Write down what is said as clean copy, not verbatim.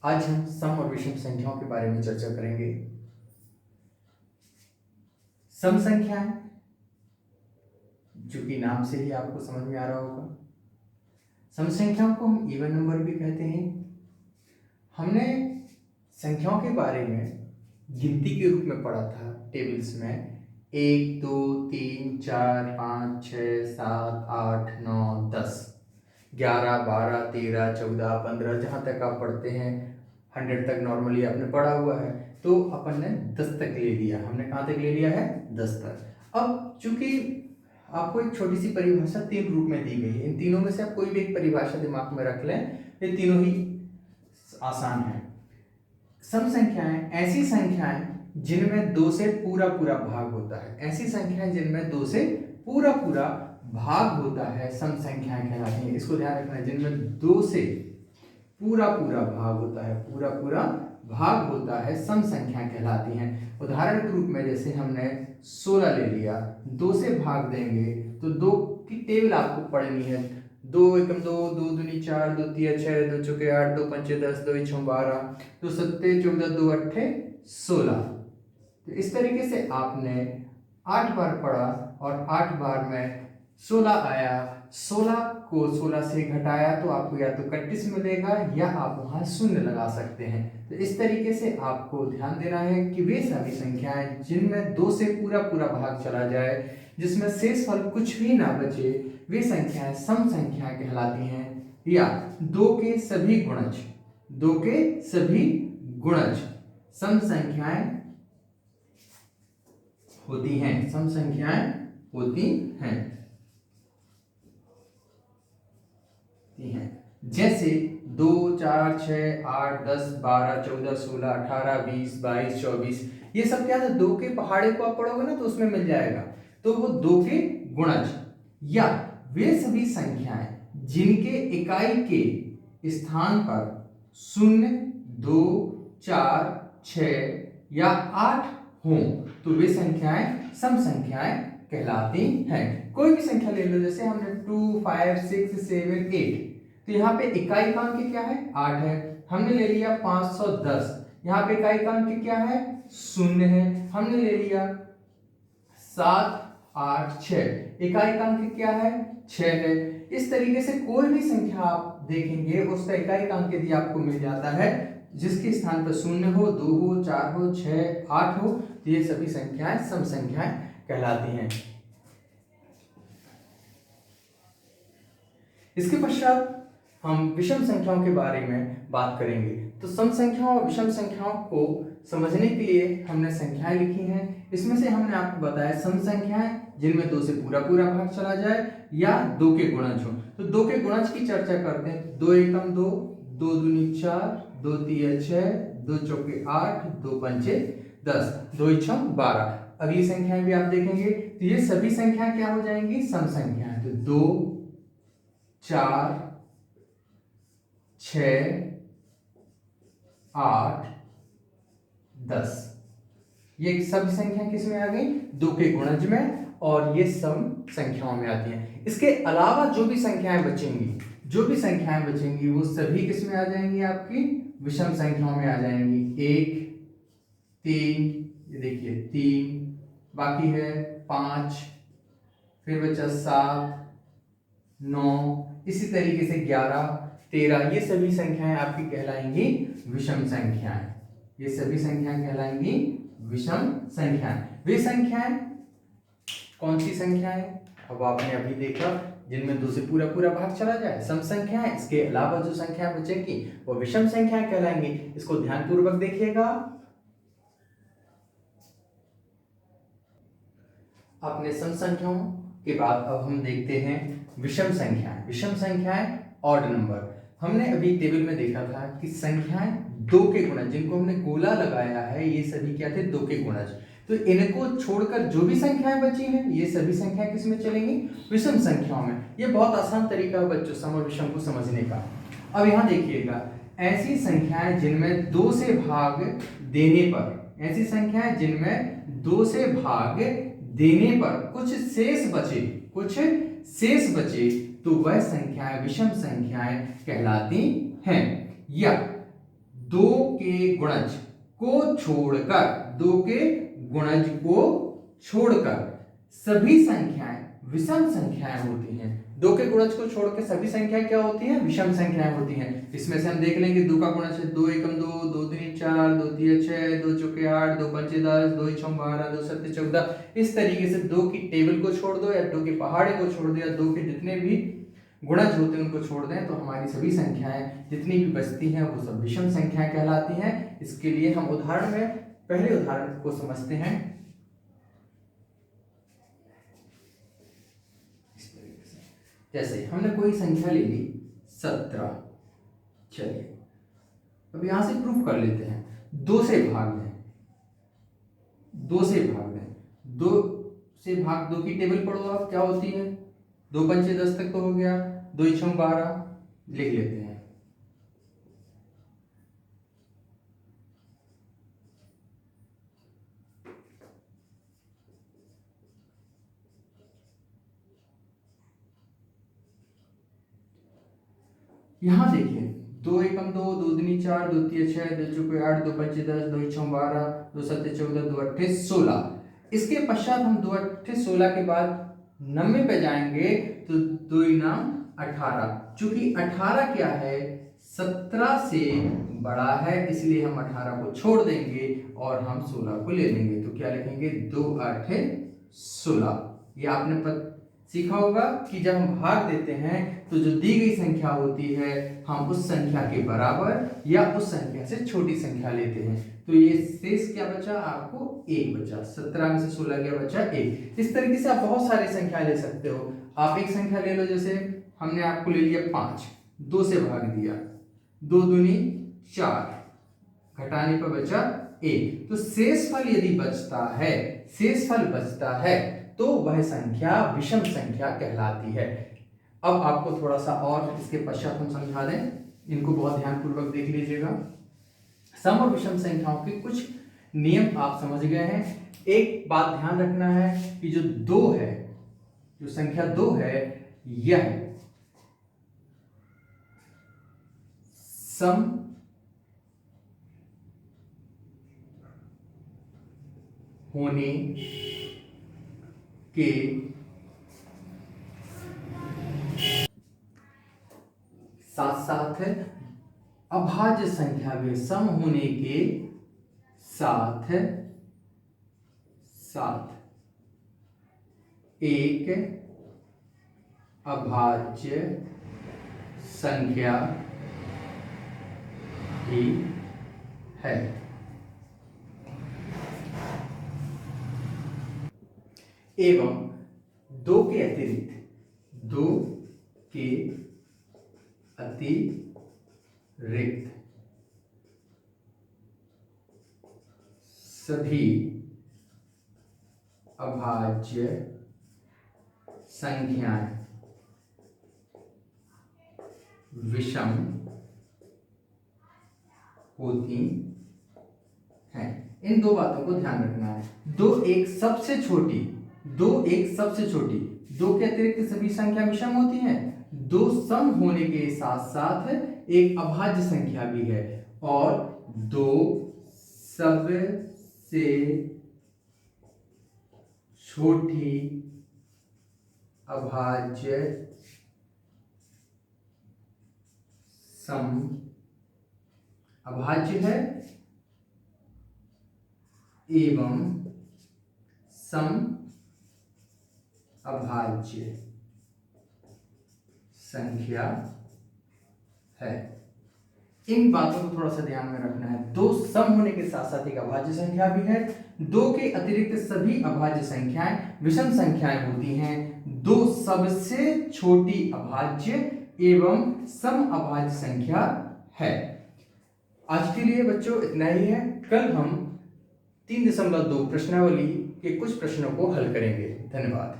आज हम सम और विषम संख्याओं के बारे में चर्चा करेंगे। सम संख्याएं, जो कि नाम से ही आपको समझ में आ रहा होगा, सम संख्याओं को हम इवन नंबर भी कहते हैं। हमने संख्याओं के बारे में गिनती के रूप में पढ़ा था टेबल्स में 1 2 3 4 5 6 7 8 9 10 11 12 13 14 15 जहाँ तक आप पढ़ते हैं 100 तक नॉर्मली आपने पढ़ा हुआ है। तो अपन ने 10 तक ले लिया। हमने कहाँ तक ले लिया है? 10 तक। अब चूंकि आपको एक छोटी सी परिभाषा 3 रूप में दी गई है, इन तीनों में से आप कोई भी एक परिभाषा दिमाग में रख लें, ये तीनों ही आसान है। सम संख्याएं ऐसी संख्याएं जिनमें 2 से पूरा पूरा भाग होता है, ऐसी संख्याएं जिनमें 2 से पूरा पूरा भाग होता है सम संख्याएं कहलाती हैं। इसको ध्यान रखना है, जिनमें 2 से पूरा पूरा भाग होता है, पूरा पूरा भाग होता है, सम संख्या कहलाती हैं। उदाहरण के रूप में जैसे हमने 16 ले लिया, 2 से भाग देंगे तो 2 की टेबल आपको पढ़नी है। 2 एकम 2, 2 दूनी 4, 2 तिया 6, 2 चौके 8, 2 पंचे 10, 2 छः 12, 2 सत्ते 14, 2 अट्ठे 16। तो इस तरीके से आपने 8 बार पढ़ा और 8 बार में 16 आया। 16 को 16 से घटाया तो आपको या तो 31 मिलेगा या आप वहां शून्य लगा सकते हैं। तो इस तरीके से आपको ध्यान देना है कि वे सभी संख्याएं जिनमें 2 से पूरा पूरा भाग चला जाए, जिसमें शेष फल कुछ भी ना बचे, वे संख्याएं सम संख्याएं कहलाती हैं। या 2 के सभी गुणज, 2 के सभी गुणज सम संख्याएं होती हैं, सम संख्याएं होती हैं। जैसे 2 4 6 8 10 12 14 16 18 20 22 24, ये सब क्या है? 2 के पहाड़े को आप पढ़ोगे ना तो उसमें मिल जाएगा। तो वो 2 के गुणज या वे सभी संख्याएं जिनके इकाई के स्थान पर 0 2 4 6 या 8 हों तो वे संख्याएं सम संख्याएं कहलाती हैं। कोई भी संख्या ले लो, जैसे हमने 2 5 6 7 8, तो यहाँ पे इकाई का अंक क्या है? 8 है। हमने ले लिया 510, यहाँ पे इकाई का अंक क्या है? 0 है। हमने ले लिया 7 8 6, इकाई का अंक क्या है? 6 है। इस तरीके से कोई भी संख्या आप देखेंगे उसका इकाई का अंक यदि आपको मिल जाता है, जिसके स्थान पर 0 हो, 2 हो, 4 हो, 6 8 हो, तो ये सभी संख्याएं सम संख्याएं कहलाती हैं। इसके पश्चात हम विषम संख्याओं के बारे में बात करेंगे। तो सम संख्याओं और विषम संख्याओं को समझने के लिए हमने संख्याएं लिखी हैं। इसमें से हमने आपको बताया सम संख्याएं जिनमें 2 से पूरा पूरा भाग चला जाए या 2 के गुणज हो। तो 2 के गुणज की चर्चा करते हैं। 2 एकम 2, 2 दूनी 4, 2 तिया 6, 2 चौके 8, 2 पंचे 10, 2 छम 12। अगली संख्याएं भी आप देखेंगे तो ये सभी संख्याएं क्या हो जाएंगी? सम संख्याएं। तो 2 4 6 8 10, ये सभी संख्या किस में आ गई? 2 के गुणज में, और ये सम संख्याओं में आती हैं। इसके अलावा जो भी संख्याएं बचेंगी वो सभी किस में आ जाएंगी? आपकी विषम संख्याओं में आ जाएंगी। 1 3, ये देखिए 3, बाकी है 5, फिर बचा 7 9, इसी तरीके से 11 13, ये सभी संख्याएं आपकी कहलाएंगी विषम संख्याएं। ये सभी संख्याएं कहलाएंगी विषम संख्याएं। वे संख्याएं कौन सी संख्याएं? अब आपने अभी देखा जिनमें 2 से पूरा पूरा भाग चला जाए, सम संख्याएं। इसके अलावा जो संख्याएं बचेंगी वो विषम संख्याएं कहलाएंगी। इसको ध्यानपूर्वक देखिएगा। अपने सम संख्याओं के बाद अब हम देखते हैं विषम संख्याएं। विषम संख्याएं ऑड नंबर। हमने अभी टेबल में देखा था कि संख्याएं 2 के गुणज, जिनको हमने गोला लगाया है, ये सभी क्या थे? 2 के गुणज। तो इनको छोड़कर जो भी संख्याएं बची हैं ये सभी संख्याएं किस में चलेंगी? विषम संख्याओं में। ये बहुत आसान तरीका है बच्चों सम और विषम को समझने का। अब यहाँ देखिएगा, ऐसी संख्याएं जिनमें 2 से भाग देने पर, ऐसी संख्याएं जिनमें 2 से भाग देने पर कुछ शेष बचे तो वह संख्याएं विषम संख्याएं कहलाती हैं। या दो के गुणज को छोड़कर, दो के गुणज को छोड़कर सभी संख्याएं विषम संख्याएं होती हैं। दो के गुणज को छोड़ के सभी संख्याएं क्या होती हैं? विषम संख्याएं होती हैं। इसमें से हम देख लेंगे दो का गुणज है 2 एकम 2, 2 दूनी 4, 2 तिया 6, 2 चौके 8, 2 पंचे 10, 2 छम 12, 2 सत्ते 14। इस तरीके से दो की टेबल को छोड़ दो या दो के पहाड़े को छोड़ दो या दो के जितने भी गुणज होते हैं उनको छोड़ दें तो हमारी सभी संख्याएं जितनी भी बचती हैं वो सब विषम संख्याएं कहलाती हैं। इसके लिए हम उदाहरण में पहले उदाहरण को समझते हैं। इस तरीके से जैसे हमने कोई संख्या ले ली 17। चलिए अब यहां से प्रूफ कर लेते हैं। 2 से भाग दें, 2 से भाग दें, 2 से भाग 2 की टेबल पढ़ो आप, क्या होती है? 2 पंचे 10 तक तो हो गया, 2 छम 12 लिख लेते हैं। यहां देखिए 2 एकम 2, 2 दूनी 4, 2 तिया 6, 2 चौके 8, 2 पंचे 10, 2 छम 12, 2 सत्ते 14, 2 अट्ठे 16। इसके पश्चात हम 2 अट्ठे 16 के बाद 90 पे जाएंगे तो 2 नाम 18। चूंकि 18 क्या है? 17 से बड़ा है, इसलिए हम 18 को छोड़ देंगे और हम 16 को ले लेंगे। तो क्या लिखेंगे? 2 अट्ठे 16। ये आपने सीखा होगा कि जब हम भाग देते हैं तो जो दी गई संख्या होती है हम उस संख्या के बराबर या उस संख्या से छोटी संख्या लेते हैं। तो ये शेष क्या बचा? आपको 1 बचा। 17 में से 16 क्या बचा? 1। इस तरीके से आप बहुत सारी संख्या ले सकते हो। आप एक संख्या ले लो, जैसे हमने आपको ले लिया 5, 2 से भाग दिया, 2 दूनी 4, घटाने पर बचा 1। तो शेषफल यदि बचता है, शेषफल बचता है तो वह संख्या विषम संख्या कहलाती है। अब आपको थोड़ा सा और इसके पश्चात हम समझा दें, इनको बहुत ध्यानपूर्वक देख लीजिएगा। सम और विषम संख्याओं के कुछ नियम आप समझ गए हैं। एक बात ध्यान रखना है कि जो 2 है, जो संख्या 2 है, यह सम होने के साथ साथ अभाज्य संख्या भी, सम होने के साथ साथ एक अभाज्य संख्या भी है। एवं 2 के अतिरिक्त, 2 के अतिरिक्त सभी अभाज्य संख्याएं विषम होती हैं। इन 2 बातों को ध्यान रखना है। 2 एक सबसे छोटी, 2 एक सबसे छोटी, 2 के अतिरिक्त सभी संख्या विषम होती हैं। 2 सम होने के साथ साथ एक अभाज्य संख्या भी है और 2 सबसे छोटी अभाज्य सम अभाज्य है एवं सम अभाज्य संख्या है। इन बातों को थोड़ा सा ध्यान में रखना है। 2 सम होने के साथ साथ एक अभाज्य संख्या भी है। 2 के अतिरिक्त सभी अभाज्य संख्याएं विषम संख्याएं होती हैं। 2 सबसे छोटी अभाज्य एवं सम अभाज्य संख्या है। आज के लिए बच्चों इतना ही है। कल हम 3.2 प्रश्नावली के कुछ प्रश्नों को हल करेंगे। धन्यवाद।